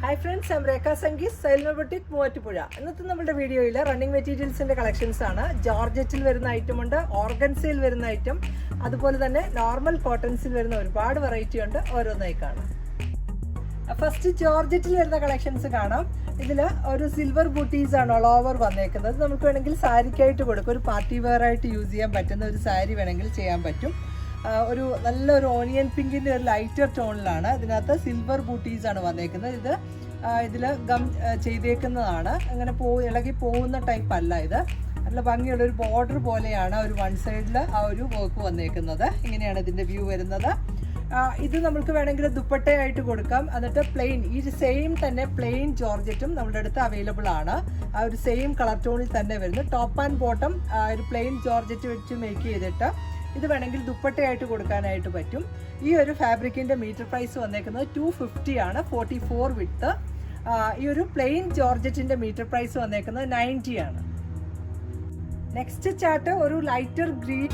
Hi friends, I'm Rekha Sangees, Sylvina Boutique, Moovattupuzha. ഇന്നത്തെ നമ്മുടെ വീഡിയോയിൽ റണ്ണിംഗ് മെറ്റീരിയൽസിന്റെ കളക്ഷൻസ് ആണ്. ജോർജറ്റിൽ വരുന്ന ഐറ്റം ഉണ്ട്, ഓർഗൻസയിൽ വരുന്ന ഐറ്റം, അതുപോലെ തന്നെ നോർമൽ കോട്ടൺസിൽ വരുന്ന ഒരുപാട് വെറൈറ്റി ഉണ്ട്. ഓരോന്നായി കാണാം. ഫസ്റ്റ് ജോർജറ്റിൽ വരുന്ന കളക്ഷൻസ് കാണാം. ഇതിൽ ഒരു സിൽവർ ബൂട്ടീസ് ആണ് ഓൾ ഓവർ വന്നേക്കുന്നത്. നമുക്ക് വേണമെങ്കിൽ സാരിക്കായിട്ട് കൊടുക്കും, ഒരു പാർട്ടി വെയർ ആയിട്ട് യൂസ് ചെയ്യാൻ പറ്റുന്ന ഒരു സാരി വേണമെങ്കിൽ ചെയ്യാൻ പറ്റും. ഒരു നല്ലൊരു ഓണിയൻ പിങ്കിൻ്റെ ഒരു ലൈറ്റർ ടോണിലാണ്. ഇതിനകത്ത് സിൽവർ ബൂട്ടീസ് ആണ് വന്നേക്കുന്നത്. ഇതിൽ ഗം ചെയ്തേക്കുന്നതാണ്. അങ്ങനെ ഇളകി പോകുന്ന ടൈപ്പ് അല്ല. ഇത് നല്ല ഭംഗിയുള്ള ഒരു ബോർഡർ പോലെയാണ് ഒരു വൺ സൈഡിൽ ആ ഒരു വർക്ക് വന്നേക്കുന്നത്. ഇങ്ങനെയാണ് ഇതിൻ്റെ വ്യൂ വരുന്നത്. ഇത് നമുക്ക് വേണമെങ്കിൽ ദുപ്പട്ടയായിട്ട് കൊടുക്കാം. എന്നിട്ട് പ്ലെയിൻ, ഈ സെയിം തന്നെ പ്ലെയിൻ ജോർജറ്റും നമ്മുടെ അടുത്ത് അവൈലബിൾ ആണ്. ആ ഒരു സെയിം കളർ ടോണിൽ തന്നെ വരുന്നു. ടോപ്പ് ആൻഡ് ബോട്ടം ഒരു പ്ലെയിൻ ജോർജറ്റ് വെച്ച് മേക്ക് ചെയ്തിട്ട് ഇത് വേണമെങ്കിൽ ദുപ്പട്ടയായിട്ട് കൊടുക്കാനായിട്ട് പറ്റും. ഈ ഒരു ഫാബ്രിക്കിൻ്റെ മീറ്റർ പ്രൈസ് വന്നേക്കുന്നത് 250 ആണ്. 44 വിഡ്ത്ത്. ഈ ഒരു പ്ലെയിൻ ജോർജറ്റിൻ്റെ മീറ്റർ പ്രൈസ് വന്നേക്കുന്നത് 90 ആണ്. നെക്സ്റ്റ് ചാർട്ട് ഒരു ലൈറ്റർ ഗ്രീൻ.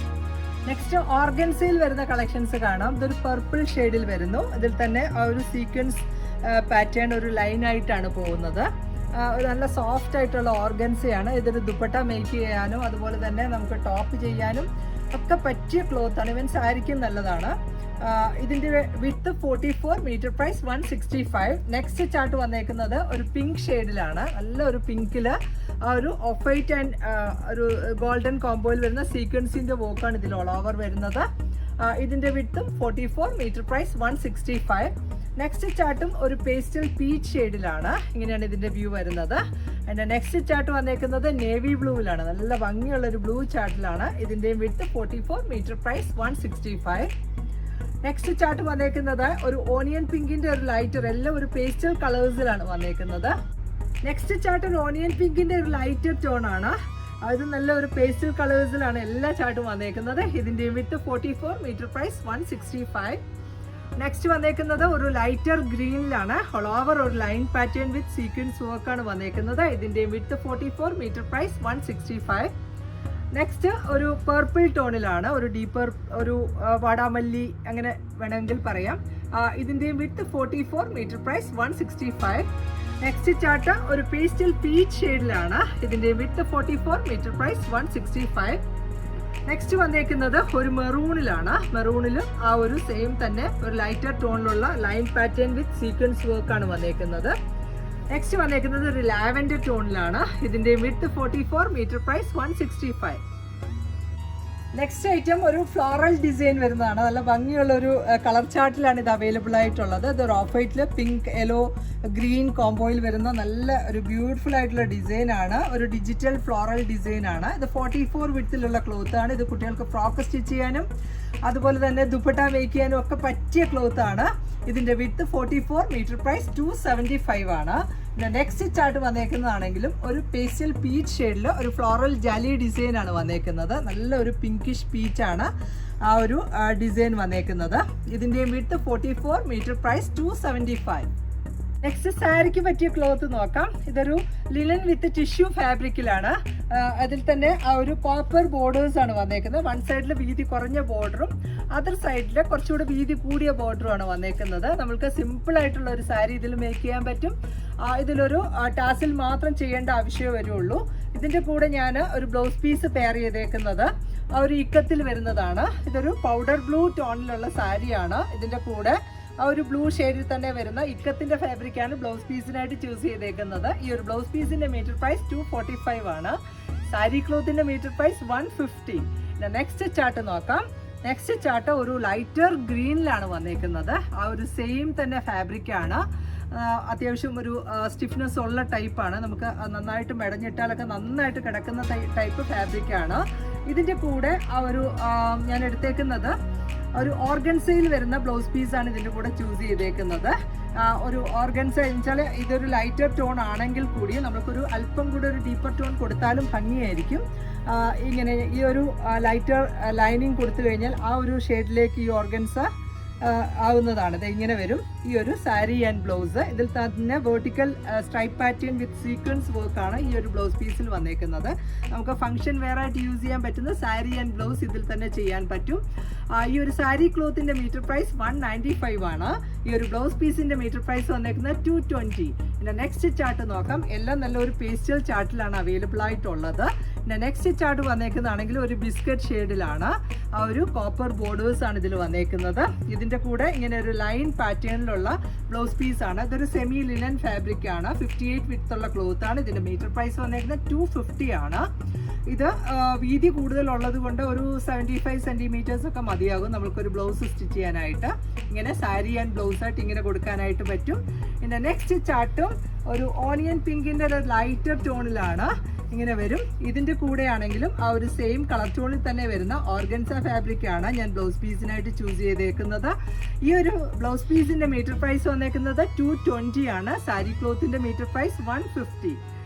നെക്സ്റ്റ് ഓർഗൻസയിൽ വരുന്ന കളക്ഷൻസ് കാണാം. ഇതൊരു പർപ്പിൾ ഷെയ്ഡിൽ വരുന്നു. ഇതിൽ തന്നെ ആ ഒരു സീക്വൻസ് പാറ്റേൺ ഒരു ലൈനായിട്ടാണ് പോകുന്നത്. ഒരു നല്ല സോഫ്റ്റ് ആയിട്ടുള്ള ഓർഗൻസയാണ്. ഇതൊരു ദുപ്പട്ട മേക്ക് ചെയ്യാനും അതുപോലെ തന്നെ നമുക്ക് ടോപ്പ് ചെയ്യാനും ഒക്കെ പറ്റിയ ക്ലോത്താണ്. ഇവൻ സാരിക്കും നല്ലതാണ്. ഇതിൻ്റെ width 44, metre price 165. Next chart വന്നേക്കുന്നത് ഒരു പിങ്ക് ഷെയ്ഡിലാണ്. നല്ല ഒരു പിങ്കില് ഒരു ഓഫ് വൈറ്റ് ആൻഡ് ഒരു ഗോൾഡൻ കോംബോയിൽ വരുന്ന സീക്വൻസിൻ്റെ വർക്കാണ് ഇതിൽ ഓൾ ഓവർ വരുന്നത്. ഇതിൻ്റെ വിത്തും 44, മീറ്റർ പ്രൈസ് 165. നെക്സ്റ്റ് ചാർട്ടും ഒരു പേസ്റ്റൽ പീച്ച് ഷെയ്ഡിലാണ്. ഇങ്ങനെയാണ് ഇതിൻ്റെ വ്യൂ വരുന്നത്. അതിൻ്റെ നെക്സ്റ്റ് ചാർട്ട് വന്നേക്കുന്നത് നേവി ബ്ലൂവിലാണ്. നല്ല ഭംഗിയുള്ളൊരു ബ്ലൂ ചാർട്ടിലാണ്. ഇതിൻ്റെയും വിത്ത് 44, മീറ്റർ പ്രൈസ് 165. നെക്സ്റ്റ് ചാർട്ട് വന്നേക്കുന്നത് ഒരു ഓണിയൻ പിങ്കിൻ്റെ ഒരു ലൈറ്റർ, എല്ലാം ഒരു പേസ്റ്റൽ കളേഴ്സിലാണ് വന്നേക്കുന്നത്. നെക്സ്റ്റ് ചാർട്ട് ഒരു ഓണിയൻ പിങ്കിൻ്റെ ഒരു ലൈറ്റർ ടോൺ ആണ്. അത് നല്ല ഒരു പേസ്റ്റൽ കളേഴ്സിലാണ് എല്ലാ ചാർട്ടും വന്നേക്കുന്നത്. ഇതിൻ്റെയും വിത്ത് 44, മീറ്റർ പ്രൈസ് 165. നെക്സ്റ്റ് വന്നേക്കുന്നത് ഒരു ലൈറ്റർ ഗ്രീനിലാണ്. ഓൾ ഓവർ ഒരു ലൈൻ പാറ്റേൺ വിത്ത് സീക്വൻസ് വർക്കാണ് വന്നേക്കുന്നത്. ഇതിൻ്റെയും വിത്ത് 44, മീറ്റർ പ്രൈസ് 165. നെക്സ്റ്റ് ഒരു പർപ്പിൾ ടോണിലാണ്. ഒരു ഡീപ്പർ ഒരു വാടാമല്ലി അങ്ങനെ വേണമെങ്കിൽ പറയാം. ഇതിൻ്റെയും വിത്ത് 44, മീറ്റർ പ്രൈസ് 165. നെക്സ്റ്റ് ചാർട്ട് ഒരു പേസ്റ്റൽ പീച്ച് ഷെയ്ഡിലാണ്. ഇതിൻ്റെയും വിത്ത് 44, മീറ്റർ പ്രൈസ് 165. നെക്സ്റ്റ് വന്നേക്കുന്നത് ഒരു മെറൂണിലാണ്. മെറൂണിലും ആ ഒരു സെയിം തന്നെ ഒരു ലൈറ്റർ ടോണിലുള്ള ലൈൻ പാറ്റേൺ വിത്ത് സീക്വൻസ് വർക്കാണ് വന്നേക്കുന്നത്. നെക്സ്റ്റ് വന്നേക്കുന്നത് ഒരു ലാവൻഡർ ടോണിലാണ്. ഇതിൻ്റെ width 44, metre price 165. Next item ഒരു ഫ്ലോറൽ ഡിസൈൻ വരുന്നതാണ്. നല്ല ഭംഗിയുള്ള ഒരു കളർ ചാർട്ടിലാണ് ഇത് അവൈലബിൾ ആയിട്ടുള്ളത്. ഇതൊരു ഓഫ് വൈറ്റിൽ പിങ്ക്, യെല്ലോ, ഗ്രീൻ കോംബോയിൽ വരുന്ന നല്ല ഒരു ബ്യൂട്ടിഫുൾ ആയിട്ടുള്ള ഡിസൈനാണ്. ഒരു ഡിജിറ്റൽ ഫ്ലോറൽ ഡിസൈനാണ്. ഇത് 44 വിഡ്ത്തിലുള്ള ക്ലോത്താണ്. ഇത് കുട്ടികൾക്ക് ഫ്രോക്ക് സ്റ്റിച്ച് ചെയ്യാനും അതുപോലെ തന്നെ ദുപ്പട്ട മേക്ക് ചെയ്യാനും ഒക്കെ പറ്റിയ ക്ലോത്താണ്. ഇതിൻ്റെ വിഡ്ത്ത് 44, മീറ്റർ പ്രൈസ് 275 ആണ്. നെക്സ്റ്റ് ചാർട്ട് വന്നേക്കുന്നതാണെങ്കിലും ഒരു പേസ്റ്റൽ പീച്ച് ഷെയ്ഡിൽ ഒരു ഫ്ലോറൽ ജാലി ഡിസൈൻ ആണ് വന്നേക്കുന്നത്. നല്ല ഒരു പിങ്കിഷ് പീച്ചാണ് ആ ഒരു ഡിസൈൻ വന്നേക്കുന്നത്. ഇതിൻ്റെയും വിഡ്ത്ത് 44, മീറ്റർ പ്രൈസ് 275. നെക്സ്റ്റ് സാരിക്ക് പറ്റിയ ക്ലോത്ത് നോക്കാം. ഇതൊരു ലിനൻ വിത്ത് ടിഷ്യൂ ഫാബ്രിക്കിലാണ്. അതിൽ തന്നെ ആ ഒരു കോപ്പർ ബോർഡേഴ്സ് ആണ് വന്നേക്കുന്നത്. വൺ സൈഡിൽ വീതി കുറഞ്ഞ ബോർഡറും അതർ സൈഡിൽ കുറച്ചുകൂടി വീതി കൂടിയ ബോർഡറുമാണ് വന്നേക്കുന്നത്. നമുക്ക് സിമ്പിൾ ആയിട്ടുള്ള ഒരു സാരി ഇതിൽ മേക്ക് ചെയ്യാൻ പറ്റും. ഇതിലൊരു ടാസിൽ മാത്രം ചെയ്യേണ്ട ആവശ്യമേ വരുള്ളൂ. ഇതിൻ്റെ കൂടെ ഞാൻ ഒരു ബ്ലൗസ് പീസ് പെയർ ചെയ്തേക്കുന്നത് ആ ഒരു ഇക്കത്തിൽ വരുന്നതാണ്. ഇതൊരു പൗഡർ ബ്ലൂ ടോണിലുള്ള സാരിയാണ്. ഇതിൻ്റെ കൂടെ ആ ഒരു ബ്ലൂ ഷെയ്ഡിൽ തന്നെ വരുന്ന ഇക്കത്തിന്റെ ഫാബ്രിക്കാണ് ബ്ലൗസ് പീസിനായിട്ട് ചൂസ് ചെയ്തേക്കുന്നത്. ഈ ഒരു ബ്ലൗസ് പീസിന്റെ മീറ്റർ പ്രൈസ് 245 ആണ്. സാരി ക്ലോത്തിന്റെ മീറ്റർ പ്രൈസ് 150. നെക്സ്റ്റ് ചാർട്ട് നോക്കാം. നെക്സ്റ്റ് ചാർട്ട് ഒരു ലൈറ്റർ ഗ്രീനിലാണ് വന്നേക്കുന്നത്. ആ ഒരു സെയിം തന്നെ ഫാബ്രിക്കാണ്. അത്യാവശ്യം ഒരു സ്റ്റിഫ്നെസ് ഉള്ള ടൈപ്പാണ്. നമുക്ക് നന്നായിട്ട് മെടഞ്ഞിട്ടാലൊക്കെ നന്നായിട്ട് കിടക്കുന്ന ടൈപ്പ് ഫാബ്രിക്കാണ്. ഇതിൻ്റെ കൂടെ ആ ഒരു ഞാൻ എടുത്തേക്കുന്നത് ഒരു ഓർഗൻസയിൽ വരുന്ന ബ്ലൗസ് പീസാണ് ഇതിൻ്റെ കൂടെ ചൂസ് ചെയ്തേക്കുന്നത്. ഒരു ഓർഗൻസ വെച്ചാൽ ഇതൊരു ലൈറ്റർ ടോൺ ആണെങ്കിൽ കൂടി നമുക്കൊരു അല്പം കൂടി ഒരു ഡീപ്പർ ടോൺ കൊടുത്താലും ഭംഗിയായിരിക്കും. ഇങ്ങനെ ഈ ഒരു ലൈറ്റർ ലൈനിങ് കൊടുത്തു കഴിഞ്ഞാൽ ആ ഒരു ഷെയ്ഡിലേക്ക് ഈ ഓർഗൻസ ആവുന്നതാണ്. ഇത് ഇങ്ങനെ വരും ഈ ഒരു സാരി ആൻഡ് ബ്ലൗസ്. ഇതിൽ തന്നെ vertical stripe pattern with sequence വർക്കാണ് ഈ ഒരു ബ്ലൗസ് പീസിൽ വന്നേക്കുന്നത്. നമുക്ക് ഫംഗ്ഷൻ വെയർ ആയിട്ട് യൂസ് ചെയ്യാൻ പറ്റുന്ന സാരി ആൻഡ് ബ്ലൗസ് ഇതിൽ തന്നെ ചെയ്യാൻ പറ്റും. ഈ ഒരു സാരി ക്ലോത്തിന്റെ മീറ്റർ പ്രൈസ് 195 ആണ്. ഈ ഒരു ബ്ലൗസ് പീസിന്റെ മീറ്റർ പ്രൈസ് വന്നേക്കുന്നത് 220. പിന്നെ നെക്സ്റ്റ് ചാർട്ട് നോക്കാം. എല്ലാം നല്ലൊരു പേസ്റ്റൽ ചാർട്ടിലാണ് അവൈലബിൾ ആയിട്ടുള്ളത്. പിന്നെ നെക്സ്റ്റ് ചാർട്ട് വന്നേക്കുന്നതാണെങ്കിൽ ഒരു ബിസ്ക്കറ്റ് ഷെയ്ഡിലാണ്. ആ ഒരു കോപ്പർ ബോർഡേഴ്സ് ആണ് ഇതിൽ വന്നേക്കുന്നത്. ഇതിന്റെ കൂടെ ഇങ്ങനെ ഒരു ലൈൻ പാറ്റേണിലുള്ള ബ്ലൗസ് പീസ് ആണ്. ഇതൊരു സെമി ലിനൻ ഫാബ്രിക് ആണ്. 58 വിഡ്ത്ത് ഉള്ള ക്ലോത്ത് ആണ്. ഇതിന്റെ മീറ്റർ പ്രൈസ് വന്നേക്കുന്നത് 250 ആണ്. ഇത് വീതി കൂടുതലുള്ളത് കൊണ്ട് ഒരു 75 സെന്റിമീറ്റേഴ്സ് ഒക്കെ മതിയാകും നമ്മൾക്കൊരു ബ്ലൗസ് സ്റ്റിച്ച് ചെയ്യാനായിട്ട്. ഇങ്ങനെ സാരി ആൻഡ് ബ്ലൗസ് ആയിട്ട് ഇങ്ങനെ കൊടുക്കാനായിട്ട് പറ്റും. പിന്നെ നെക്സ്റ്റ് ചാർട്ടും ഒരു ഓണിയൻ പിങ്കിന്റെ ഒരു ലൈറ്റർ ടോണിലാണ് ഇങ്ങനെ വരും. ഇതിന്റെ കൂടെ ആണെങ്കിലും ആ ഒരു സെയിം കളർ ടോണിൽ തന്നെ വരുന്ന ഓർഗൻസ ഫാബ്രിക് ആണ് ഞാൻ ബ്ലൗസ് പീസിനായിട്ട് ചൂസ് ചെയ്തേക്കുന്നത്. ഈ ഒരു ബ്ലൗസ് പീസിന്റെ മീറ്റർ പ്രൈസ് വന്നേക്കുന്നത് 220 ആണ്. സാരി ക്ലോത്തിന്റെ മീറ്റർ പ്രൈസ് 150.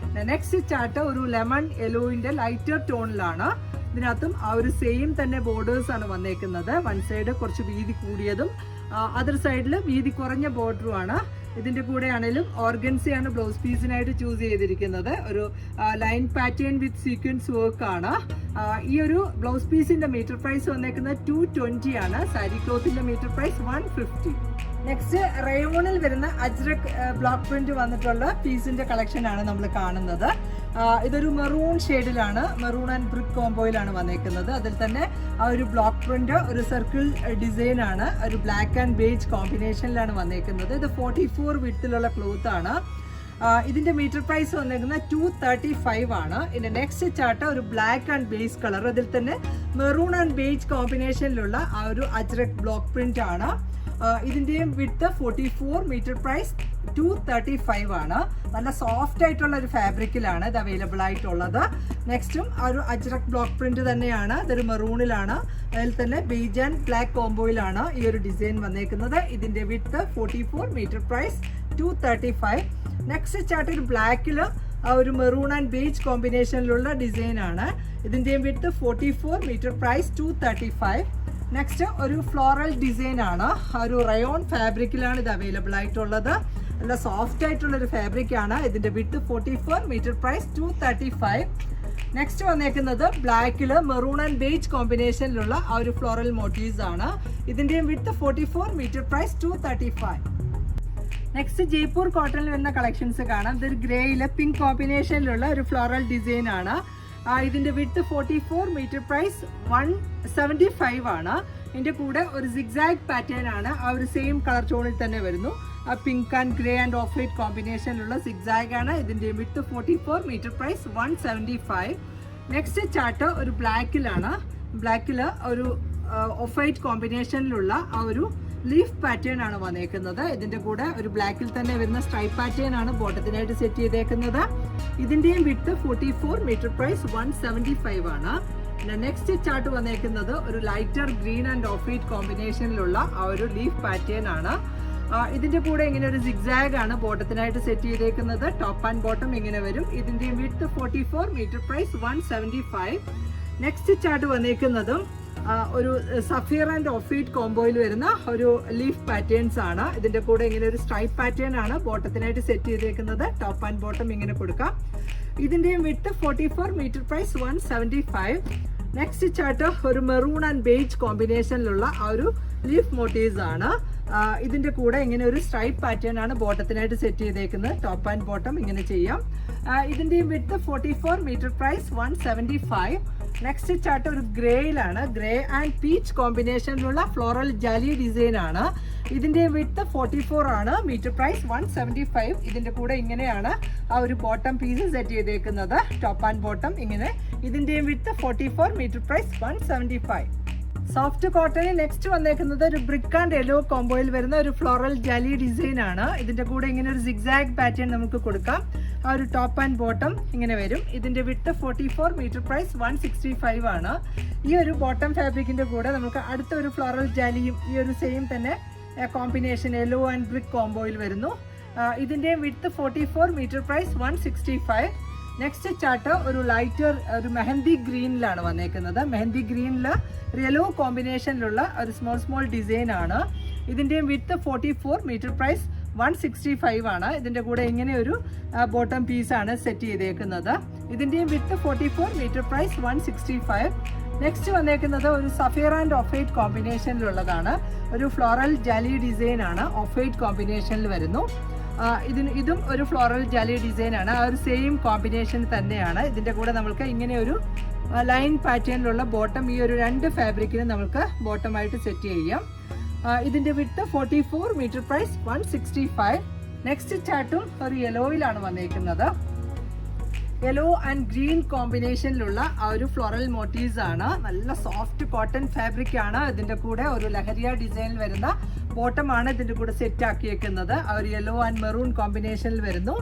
നെക്സ്റ്റ് ചാർട്ട് ഒരു ലെമൺ യെല്ലോയിന്റെ ലൈറ്റർ ടോണിലാണ്. ഇതിനകത്തും ആ ഒരു സെയിം തന്നെ ബോർഡേഴ്സ് ആണ് വന്നേക്കുന്നത്. വൺ സൈഡ് കുറച്ച് വീതി കൂടിയതും അതർ സൈഡിൽ വീതി കുറഞ്ഞ ബോർഡറും ആണ്. ഇതിന്റെ കൂടെ ആണെങ്കിലും ഓർഗൻസയാണ് ബ്ലൗസ് പീസിനായിട്ട് ചൂസ് ചെയ്തിരിക്കുന്നത്. ഒരു line pattern with sequence work ആണ്. ഈ ഒരു ബ്ലൗസ് പീസിന്റെ മീറ്റർ പ്രൈസ് വന്നേക്കുന്നത് 220 ആണ്. സാരി ക്ലോത്തിന്റെ മീറ്റർ പ്രൈസ് 150. നെക്സ്റ്റ് റയോണിൽ വരുന്ന അജ്രക് ബ്ലോക്ക് പ്രിന്റ് വന്നിട്ടുള്ള പീസിന്റെ കളക്ഷൻ ആണ് നമ്മൾ കാണുന്നത്. ഇതൊരു മെറൂൺ ഷെയ്ഡിലാണ്, മെറൂൺ ആൻഡ് ബ്രിക്ക് കോംബോയിലാണ് വന്നേക്കുന്നത്. അതിൽ തന്നെ ആ ഒരു ബ്ലോക്ക് പ്രിന്റ് ഒരു സർക്കിൾ ഡിസൈൻ ആണ്, ഒരു ബ്ലാക്ക് ആൻഡ് ബേജ് കോമ്പിനേഷനിലാണ് വന്നേക്കുന്നത്. ഇത് 44 വിഡ്ത്തിലുള്ള ക്ലോത്ത് ആണ്. ഇതിന്റെ മീറ്റർ പ്രൈസ് വന്നേക്കുന്നത് 235 ആണ്. ഇതിന്റെ നെക്സ്റ്റ് ചാർട്ട് ഒരു ബ്ലാക്ക് ആൻഡ് ബേസ് കളർ, അതിൽ തന്നെ മെറൂൺ ആൻഡ് ബേജ് കോമ്പിനേഷനിലുള്ള ആ ഒരു അജ്രക് ബ്ലോക്ക് പ്രിന്റ് ആണ്. ഇതിന്റെയും വിഡ്ത്ത് 44, മീറ്റർ പ്രൈസ് 235 ആണ്. നല്ല സോഫ്റ്റ് ആയിട്ടുള്ള ഒരു ഫാബ്രിക്കിലാണ് ഇത് അവൈലബിൾ ആയിട്ടുള്ളത്. നെക്സ്റ്റും ആ ഒരു അജ്രക് ബ്ലോക്ക് പ്രിന്റ് തന്നെയാണ്. ഇതൊരു മെറൂണിലാണ്, അതിൽ തന്നെ ബേജ് ആൻഡ് ബ്ലാക്ക് കോംബോയിലാണ് ഈ ഒരു ഡിസൈൻ വന്നേക്കുന്നത്. ഇതിന്റെ width 44, metre price 235. Next chart ഒരു ബ്ലാക്കില് ഒരു മെറൂൺ ആൻഡ് ബേജ് കോമ്പിനേഷനിലുള്ള ഡിസൈൻ ആണ്. ഇതിന്റെയും വിഡ്ത്ത് 44, മീറ്റർ പ്രൈസ് 235. നെക്സ്റ്റ് ഒരു ഫ്ലോറൽ ഡിസൈൻ ആണ്. ഒരു റയോൺ ഫാബ്രിക്കിലാണ് ഇത് അവൈലബിൾ ആയിട്ടുള്ളത്. നല്ല സോഫ്റ്റ് ആയിട്ടുള്ള ഒരു ഫാബ്രിക് ആണ്. ഇതിന്റെ വിഡ്ത്ത് 44, മീറ്റർ പ്രൈസ് 235. നെക്സ്റ്റ് വന്നേക്കുന്നത് ബ്ലാക്കില് മെറൂൺ ആൻഡ് ബേജ് കോമ്പിനേഷനിലുള്ള ആ ഒരു ഫ്ലോറൽ മോട്ടീവ്സ് ആണ്. ഇതിന്റെയും width 44, metre price 235. Next Jaipur കോട്ടണിൽ വരുന്ന കളക്ഷൻസ് കാണാം. ഇതൊരു ഗ്രേയില് പിങ്ക് കോമ്പിനേഷനിലുള്ള ഒരു ഫ്ലോറൽ ഡിസൈൻ ആണ്. ഇതിന്റെ വിഡ്ത്ത് 44, മീറ്റർ പ്രൈസ് 175 ആണ്. ഇതിന്റെ കൂടെ ഒരു സിഗ്സാഗ് പാറ്റേൺ ആണ്. ആ ഒരു സെയിം കളർ ടോണിൽ തന്നെ വരുന്നു. Pink and grey and off white കോമ്പിനേഷനിലുള്ള സിഗ്സാഗ് ആണ്. ഇതിന്റെ width 44, metre price 175. Next chart ഒരു ബ്ലാക്കിലാണ്. ബ്ലാക്കില് ഒരു ഓഫ് വൈറ്റ് കോമ്പിനേഷനിലുള്ള ആ ഒരു ലീഫ് പാറ്റേൺ ആണ് വന്നേക്കുന്നത്. ഇതിന്റെ കൂടെ ഒരു ബ്ലാക്കിൽ തന്നെ വരുന്ന സ്ട്രൈപ്പ് പാറ്റേൺ ആണ് ബോട്ടത്തിനായിട്ട് സെറ്റ് ചെയ്തേക്കുന്നത്. ഇതിന്റെയും വിഡ്ത്ത് 44, മീറ്റർ പ്രൈസ് 175 ആണ്. പിന്നെ നെക്സ്റ്റ് ചാർട്ട് വന്നേക്കുന്നത് ഒരു lighter green and off white കോമ്പിനേഷനിലുള്ള ആ ഒരു ലീഫ് പാറ്റേൺ ആണ്. ഇതിന്റെ കൂടെ ഇങ്ങനെ ഒരു സിഗ്സാഗ് ആണ് ബോട്ടത്തിനായിട്ട് സെറ്റ് ചെയ്തേക്കുന്നത്. ടോപ്പ് ആൻഡ് ബോട്ടം ഇങ്ങനെ വരും. ഇതിന്റെയും width 44, metre price 175. Next chart വന്നേക്കുന്നതും ഒരു സഫീർ ആൻഡ് ഓഫ് വൈറ്റ് കോംബോയിൽ വരുന്ന ഒരു ലീഫ് പാറ്റേൺസ് ആണ്. ഇതിന്റെ കൂടെ ഇങ്ങനെ ഒരു സ്ട്രൈപ്പ് പാറ്റേൺ ആണ് ബോട്ടത്തിനായിട്ട് സെറ്റ് ചെയ്തേക്കുന്നത്. ടോപ്പ് ആൻഡ് ബോട്ടം ഇങ്ങനെ കൊടുക്കാം. ഇതിന്റെയും width 44, metre price 175. Next chart ഒരു മെറൂൺ ആൻഡ് ബേജ് കോമ്പിനേഷനിലുള്ള ആ ഒരു ലീഫ് മോട്ടീവ്സ് ആണ്. ഇതിന്റെ കൂടെ ഇങ്ങനെ ഒരു സ്ട്രൈപ്പ് പാറ്റേൺ ആണ് ബോട്ടത്തിനായിട്ട് സെറ്റ് ചെയ്തേക്കുന്നത്. ടോപ്പ് ആൻഡ് ബോട്ടം ഇങ്ങനെ ചെയ്യാം. ഇതിന്റെയും width 44, metre price 175. Next chart ഒരു ഗ്രേയിലാണ്. ഗ്രേ ആൻഡ് പീച്ച് കോമ്പിനേഷനിലുള്ള ഫ്ലോറൽ ജാലി ഡിസൈൻ ആണ്. ഇതിന്റെ വിഡ്ത്ത് 44 ആണ്. Metre price 175. ഇതിന്റെ കൂടെ ഇങ്ങനെയാണ് ആ ഒരു ബോട്ടം പീസ് സെറ്റ് ചെയ്തേക്കുന്നത്. ടോപ്പ് ആൻഡ് ബോട്ടം ഇങ്ങനെ. ഇതിന്റെയും വിഡ്ത്ത് 44, മീറ്റർ പ്രൈസ് 175. സോഫ്റ്റ് കോട്ടണിൽ നെക്സ്റ്റ് വന്നേക്കുന്നത് ഒരു ബ്രിക്ക് ആൻഡ് യെല്ലോ കോംബോയിൽ വരുന്ന ഒരു ഫ്ലോറൽ ജാലി ഡിസൈൻ ആണ്. ഇതിന്റെ കൂടെ ഇങ്ങനെ ഒരു സിഗ്സാഗ് പാറ്റേൺ നമുക്ക് കൊടുക്കാം. ആ ഒരു ടോപ്പ് ആൻഡ് ബോട്ടം ഇങ്ങനെ വരും. ഇതിന്റെ വിഡ്ത്ത് 44, മീറ്റർ പ്രൈസ് 165 ആണ്. ഈ ഒരു ബോട്ടം ഫാബ്രിക്കിന്റെ കൂടെ നമുക്ക് അടുത്ത ഒരു ഫ്ലോറൽ ജാലിയും ഈ ഒരു സെയിം തന്നെ കോമ്പിനേഷൻ യെല്ലോ ആൻഡ് ബ്രിക്ക് കോംബോയിൽ വരുന്നു. ഇതിന്റെയും width 44, metre price 165. Next chart ഒരു ലൈറ്റർ ഒരു മെഹന്തി ഗ്രീനിലാണ് വന്നേക്കുന്നത്. മെഹന്തി ഗ്രീനിൽ യെല്ലോ കോമ്പിനേഷനിലുള്ള ഒരു സ്മോൾ ഡിസൈൻ ആണ്. ഇതിൻ്റെയും വിത്ത് 44 മീറ്റർ പ്രൈസ് 165 ആണ്. ഇതിൻ്റെ കൂടെ ഇങ്ങനെ ഒരു ബോട്ടം പീസാണ് സെറ്റ് ചെയ്തേക്കുന്നത്. ഇതിൻ്റെയും വിത്ത് 44 മീറ്റർ പ്രൈസ് 165. നെക്സ്റ്റ് വന്നേക്കുന്നത് ഒരു സഫയർ ആൻഡ് ഓഫ് വൈറ്റ് കോമ്പിനേഷനിലുള്ളതാണ്. ഒരു ഫ്ലോറൽ ജാലി ഡിസൈൻ ആണ്, ഓഫ് വൈറ്റ് കോമ്പിനേഷനിൽ വരുന്നു. ഇതും ഒരു ഫ്ലോറൽ ജാലി ഡിസൈൻ ആണ്, ആ ഒരു സെയിം കോമ്പിനേഷൻ തന്നെയാണ്. ഇതിൻ്റെ കൂടെ നമുക്ക് ഇങ്ങനെ ഒരു ലൈൻ പാറ്റേണിലുള്ള ബോട്ടം ഈ ഒരു 2 ഫാബ്രിക്കിന് നമുക്ക് ബോട്ടമായിട്ട് സെറ്റ് ചെയ്യാം. ഇതിൻ്റെ വിത്ത് 44 മീറ്റർ പ്രൈസ് 165. നെക്സ്റ്റ് ചാർട്ടും ഒരു യെലോയിലാണ് വന്നേക്കുന്നത്. യെല്ലോ ആൻഡ് ഗ്രീൻ കോമ്പിനേഷനിലുള്ള ആ ഒരു ഫ്ലോറൽ മോട്ടീവ്സ് ആണ്. നല്ല സോഫ്റ്റ് കോട്ടൺ ഫാബ്രിക് ആണ്. ഇതിൻ്റെ കൂടെ ഒരു ലഹരിയ ഡിസൈനിൽ വരുന്ന ബോട്ടമാണ് ഇതിൻ്റെ കൂടെ സെറ്റ് ആക്കിയേക്കുന്നത്. ആ ഒരു യെല്ലോ ആൻഡ് മെറൂൺ കോമ്പിനേഷനിൽ വരുന്നു.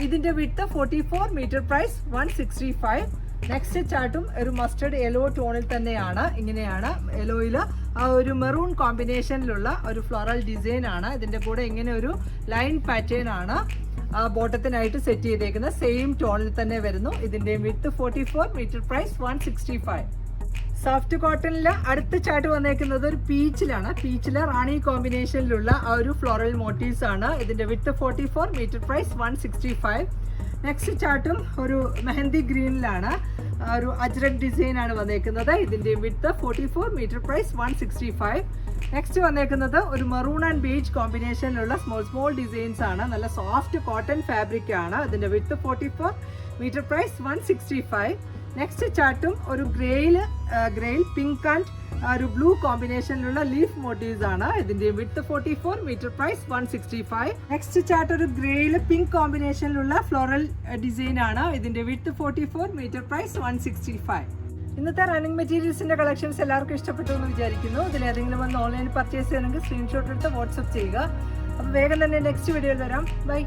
ഇതിൻ്റെ വിത്ത് 44 മീറ്റർ പ്രൈസ് 165. നെക്സ്റ്റ് ചാർട്ടും ഒരു മസ്റ്റർഡ് യെല്ലോ ടോണിൽ തന്നെയാണ്. ഇങ്ങനെയാണ് യെല്ലോയിൽ ആ ഒരു മെറൂൺ കോമ്പിനേഷനിലുള്ള ഒരു ഫ്ലോറൽ ഡിസൈൻ ആണ്. ഇതിൻ്റെ കൂടെ ഇങ്ങനെ ഒരു ലൈൻ പാറ്റേൺ ആണ് ബോട്ടത്തിനായിട്ട് സെറ്റ് ചെയ്തേക്കുന്നത്. സെയിം ടോണിൽ തന്നെ വരുന്നു. ഇതിൻ്റെ വിത്ത് 44 മീറ്റർ പ്രൈസ് 165. സോഫ്റ്റ് കോട്ടണിൽ അടുത്ത ചാർട്ട് വന്നേക്കുന്നത് ഒരു പീച്ചിലാണ്. പീച്ചിലെ റാണി കോമ്പിനേഷനിലുള്ള ആ ഒരു ഫ്ലോറൽ മോട്ടീവ്സ് ആണ്. ഇതിൻ്റെ വിത്ത് 44 മീറ്റർ പ്രൈസ് 165. നെക്സ്റ്റ് ചാർട്ടും ഒരു മെഹന്തി ഗ്രീനിലാണ്, ഒരു അജ്രക് ഡിസൈൻ ആണ് വന്നേക്കുന്നത്. ഇതിൻ്റെ വിത്ത് 44 മീറ്റർ പ്രൈസ് 165. നെക്സ്റ്റ് വന്നേക്കുന്നത് ഒരു മെറൂൺ ആൻഡ് ബേജ് കോമ്പിനേഷനിലുള്ള സ്മോൾ ഡിസൈൻസ് ആണ്. നല്ല സോഫ്റ്റ് കോട്ടൺ ഫാബ്രിക് ആണ്. ഇതിൻ്റെ വിത്ത് 44 മീറ്റർ പ്രൈസ് 165. നെക്സ്റ്റ് ചാർട്ടും ഒരു ഗ്രേയിൽ പിങ്ക് ആൻഡ് ഒരു ബ്ലൂ കോമ്പിനേഷനിലുള്ള ലീഫ് മോട്ടീവ്സ് ആണ്. ഇതിന്റെ width 44 metre price 165. Next chart ഒരു ഗ്രേയിൽ പിങ്ക് കോമ്പിനേഷനിലുള്ള ഫ്ലോറൽ ഡിസൈൻ ആണ്. ഇതിന്റെ വിത്ത് 44 മീറ്റർ പ്രൈസ് 165. ഇന്നത്തെ റണ്ണിങ് മെറ്റീരിയൽസിന്റെ കളക്ഷൻസ് എല്ലാവർക്കും ഇഷ്ടപ്പെട്ടു എന്ന് വിചാരിക്കുന്നു. ഇതിലേതെങ്കിലും ഒന്ന് ഓൺലൈൻ പർച്ചേസ് ചെയ്യണമെങ്കിൽ സ്ക്രീൻഷോട്ട് എടുത്ത് വാട്സ്ആപ്പ് ചെയ്യുക. അപ്പോൾ വേഗം തന്നെ നെക്സ്റ്റ് വീഡിയോയിൽ വരാം. ബൈ.